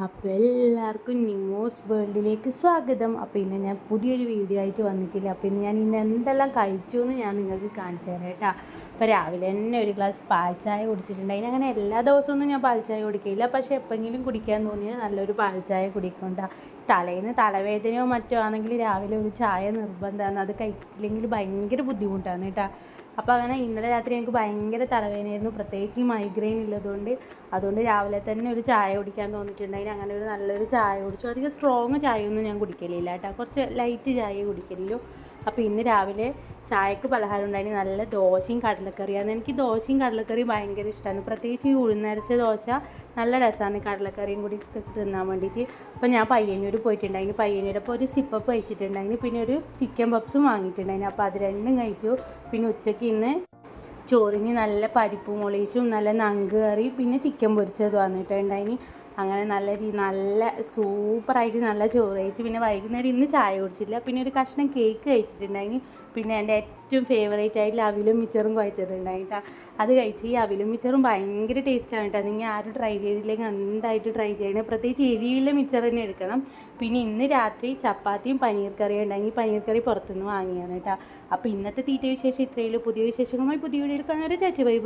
അപ്പോൾ എല്ലാവർക്കും നിമോസ് വേൾഡിലേക്ക് സ്വാഗതം. അപ്പോൾ ഇന്ന് ഞാൻ പുതിയൊരു വീഡിയോ ആയിട്ട് വന്നിട്ടില്ല. അപ്പോൾ ഇന്ന് എന്തെല്ലാം കഴിച്ചു എന്ന് ഞാൻ നിങ്ങൾക്ക് കാണിച്ചു തരാം കേട്ടോ. അപ്പോൾ രാവിലെ തന്നെ ഒരു ഗ്ലാസ് പാൽ ചായ കുടിച്ചിട്ടുണ്ട്. അങ്ങനെ എല്ലാ ദിവസമൊന്നും ഞാൻ പാൽ ചായ കുടിക്കില്ല, പക്ഷേ എപ്പോഴെങ്കിലും കുടിക്കാൻ തോന്നിയാൽ നല്ലൊരു പാൽ ചായ കുടിക്കണ്ട. തലേന്ന് തലവേദനയോ മറ്റോ ആണെങ്കിൽ രാവിലെ ഒരു ചായ നിർബന്ധമാണ്. അത് കഴിച്ചിട്ടില്ലെങ്കിൽ ഭയങ്കര ബുദ്ധിമുട്ടാണ് കേട്ടോ. അപ്പോൾ അങ്ങനെ ഇന്നലെ രാത്രി എനിക്ക് ഭയങ്കര തലവേദനയായിരുന്നു, പ്രത്യേകിച്ച് ഈ മൈഗ്രെയിൻ അതുകൊണ്ട് രാവിലെ തന്നെ ഒരു ചായ കുടിക്കാൻ തോന്നിയിട്ടുണ്ടെങ്കിൽ അങ്ങനെ ഒരു നല്ലൊരു ചായ കുടിച്ചു. അധികം സ്ട്രോങ് ചായയൊന്നും ഞാൻ കുടിക്കലില്ല കേട്ടോ, കുറച്ച് ലൈറ്റ് ചായ കുടിക്കലുള്ളൂ. അപ്പോൾ ഇന്ന് രാവിലെ ചായക്ക് പലഹാരം ഉണ്ടായി, നല്ല ദോശയും കടലക്കറിയാണ്. എനിക്ക് ദോശയും കടലക്കറിയും ഭയങ്കര ഇഷ്ടമാണ്, പ്രത്യേകിച്ച് ഈ ഉഴുന്നരച്ച ദോശ നല്ല രസമാണ് കടലക്കറിയും കൂടി തിന്നാൻ വേണ്ടിയിട്ട്. അപ്പോൾ ഞാൻ പയ്യന്നൂർ പോയിട്ടുണ്ടായിരുന്നു. പയ്യന്നൂരപ്പോൾ ഒരു സിപ്പപ്പ് കഴിച്ചിട്ടുണ്ടായിരുന്നു, പിന്നെ ഒരു ചിക്കൻ പപ്സും വാങ്ങിയിട്ടുണ്ടായിരുന്നു. അപ്പോൾ അത് രണ്ടും കഴിച്ചു. പിന്നെ ഉച്ചയ്ക്ക് ഇന്ന് ചോറിന് നല്ല പരിപ്പ് മുളീശും നല്ല നങ്ക് കറി പിന്നെ ചിക്കൻ പൊരിച്ചത് വന്നിട്ടുണ്ടായിന്. അങ്ങനെ നല്ല സൂപ്പറായിട്ട് നല്ല ചോറ് കഴിച്ചു. പിന്നെ വൈകുന്നേരം ഇന്ന് ചായ കുടിച്ചില്ല, പിന്നെ ഒരു കഷ്ണം കേക്ക് കഴിച്ചിട്ടുണ്ടായിന്. പിന്നെ എൻ്റെ ഏറ്റവും ഫേവറേറ്റ് ആയിട്ടുള്ള അവിലും മിച്ചറും കഴിച്ചിട്ടുണ്ടായിട്ടാ, അത് കഴിച്ച്. ഈ അവിലും മിച്ചറും ഭയങ്കര ടേസ്റ്റാണ് കേട്ടോ. നിങ്ങൾ ആരും ട്രൈ ചെയ്തില്ലെങ്കിൽ എന്തായിട്ട് ട്രൈ ചെയ്യണേ, പ്രത്യേകിച്ച് എരിയുള്ള മിച്ചർ തന്നെ എടുക്കണം. പിന്നെ ഇന്ന് രാത്രി ചപ്പാത്തിയും പനീർ കറിയും ഉണ്ടെങ്കിൽ പനീർ കറി പുറത്തുനിന്ന് വാങ്ങിയാണ് കേട്ടോ. അപ്പോൾ ഇന്നത്തെ തീറ്റ വിശേഷം ഇത്രയുള്ളൂ. പുതിയ വിശേഷങ്ങളുമായി പുതിയ വീഡിയോയിൽ കാണാൻ ചേച്ചി ബൈ.